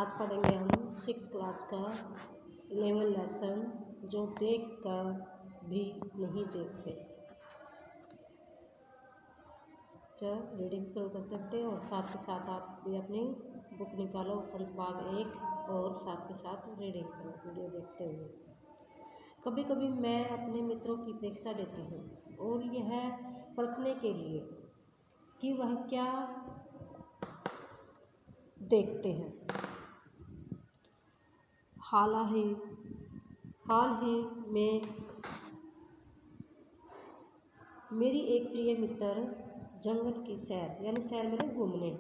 आज पढ़ेंगे हम 6 क्लास का 11 लेसन, जो देख कर भी नहीं देखते। चलो रीडिंग शुरू करते हैं और साथ के साथ आप भी अपनी बुक निकालो, वसंत बाग 1, और साथ के साथ रीडिंग करो वीडियो देखते हुए। कभी कभी मैं अपने मित्रों की परीक्षा लेती हूँ, और यह परखने के लिए कि वह क्या देखते हैं। हाल ही में मेरी एक प्रिय मित्र जंगल की सैर यानी सैर में घूमने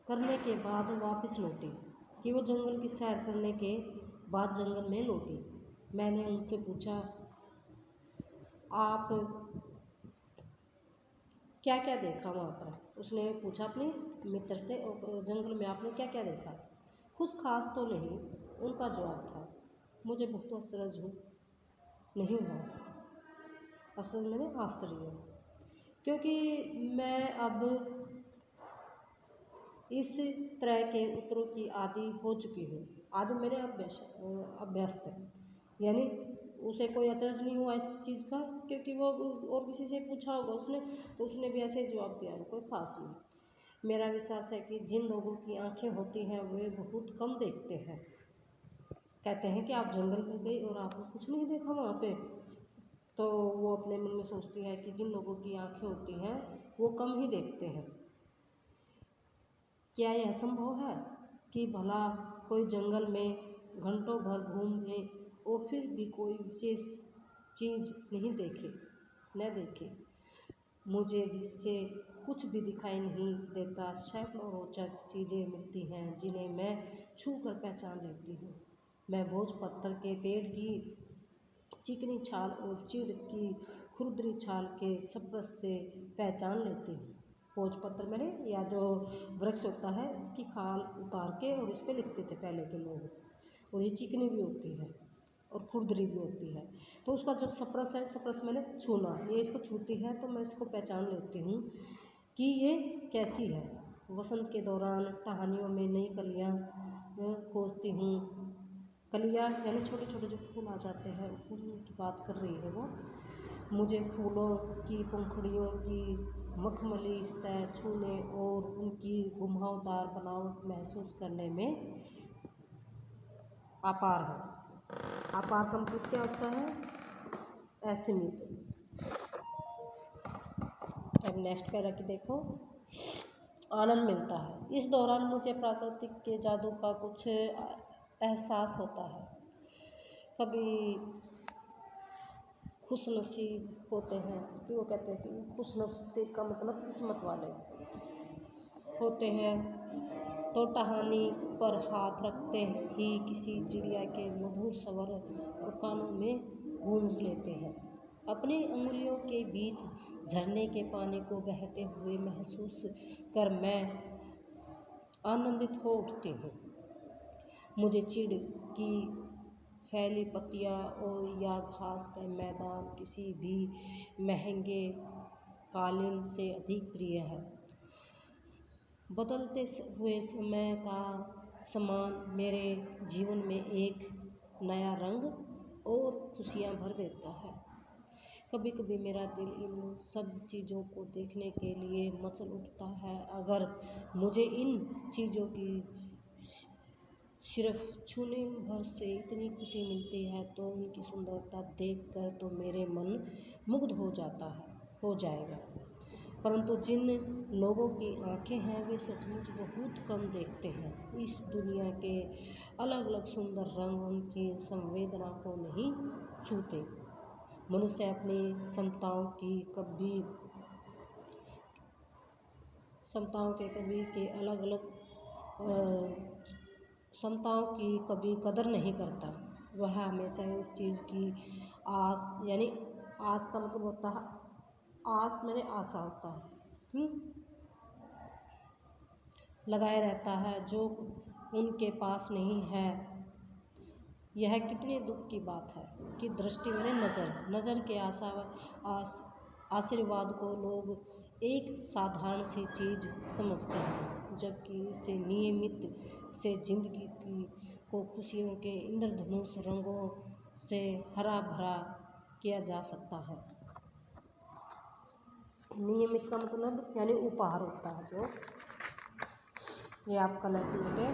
करने के बाद वापस लौटी। कि वो जंगल की सैर करने के बाद जंगल में लौटी। मैंने उनसे पूछा, आप क्या क्या देखा वहाँ पर। उसने पूछा अपने मित्र से, जंगल में आपने क्या क्या देखा। कुछ खास तो नहीं, उनका जवाब था। मुझे बहुत आश्चर्य नहीं हुआ, असल में आश्चर्य, क्योंकि मैं अब इस तरह के उत्तरों की आदी हो चुकी हूँ। आदि मेरे अभ्यस्त, यानी उसे कोई अचरज नहीं हुआ इस चीज़ का, क्योंकि वो और किसी से पूछा होगा उसने, तो उसने भी ऐसे ही जवाब दिया, कोई खास नहीं। मेरा विश्वास है कि जिन लोगों की आंखें होती हैं वे बहुत कम देखते हैं। कहते हैं कि आप जंगल में गई और आपने कुछ नहीं देखा वहाँ पे, तो वो अपने मन में सोचती है कि जिन लोगों की आंखें होती हैं वो कम ही देखते हैं। क्या यह संभव है कि भला कोई जंगल में घंटों भर घूम ले और फिर भी कोई विशेष चीज़ नहीं देखे। मुझे जिससे कुछ भी दिखाई नहीं देता, सैकड़ों रोचक चीज़ें मिलती हैं जिन्हें मैं छू कर पहचान लेती हूँ। मैं भोजपत्र के पेड़ की चिकनी छाल और चीड़ की खुरदरी छाल के स्पर्श से पहचान लेती हूँ। भोजपत्र मैंने या जो वृक्ष होता है उसकी खाल उतार के और इस पर लिखते थे पहले के लोग, और ये चिकनी भी होती है और खुरदरी भी होती है। तो उसका जो स्पर्श है, स्पर्श मैंने छूना, ये इसको छूती है तो मैं इसको पहचान लेती हूँ कि ये कैसी है। वसंत के दौरान टहनियों में नई कलियाँ खोजती हूँ। कलियाँ यानी छोटे छोटे जो फूल आ जाते हैं, उनकी बात कर रही है वो। मुझे फूलों की पंखुड़ियों की मखमली सतह छूने और उनकी घुमावदार बनावट महसूस करने में अपार है। अपार का मतलब क्या होता है? असीमित। अब नेक्स्ट पैरा की देखो। आनंद मिलता है। इस दौरान मुझे प्रकृति के जादू का कुछ एहसास होता है। कभी खुशनसीब होते हैं कि वो कहते हैं कि खुशनसीब का मतलब किस्मत वाले होते हैं, तो टहनी पर हाथ रखते ही किसी चिड़िया के मधुर स्वर और कानों में गूंज लेते हैं। अपनी अंगुलियों के बीच झरने के पानी को बहते हुए महसूस कर मैं आनंदित हो उठती हूँ। मुझे चिड़ की फैली पत्तियाँ और या घास का मैदान किसी भी महंगे कालीन से अधिक प्रिय है। बदलते हुए समय का समान मेरे जीवन में एक नया रंग और खुशियाँ भर देता है। कभी कभी मेरा दिल इन सब चीज़ों को देखने के लिए मचल उठता है। अगर मुझे इन चीज़ों की सिर्फ छूने भर से इतनी खुशी मिलती है तो उनकी सुंदरता देखकर तो मेरे मन मुग्ध हो जाएगा। परंतु जिन लोगों की आंखें हैं वे सचमुच बहुत कम देखते हैं। इस दुनिया के अलग अलग सुंदर रंग उनकी संवेदना को नहीं छूते। मनुष्य अपनी क्षमताओं की कभी कदर नहीं करता। वह हमेशा इस चीज़ की आस, यानी आस का मतलब होता है, आस मैंने आशा होता है, लगाए रहता है जो उनके पास नहीं है। यह कितने दुख की बात है कि दृष्टि मैंने नज़र के आशीर्वाद को लोग एक साधारण सी चीज़ समझते हैं, जबकि इसे नियमित से जिंदगी की को खुशियों के इंद्रधनुष रंगों से हरा भरा किया जा सकता है। नियमित का मतलब यानी उपहार होता है जो। ये आपका लेसन बेटे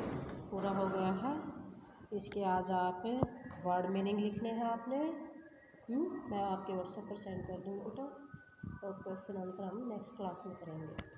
पूरा हो गया है। इसके आज आप वर्ड मीनिंग लिखने हैं आपने। मैं आपके व्हाट्सएप पर सेंड कर दूँगी बेटा, और क्वेश्चन आंसर हम नेक्स्ट क्लास में करेंगे।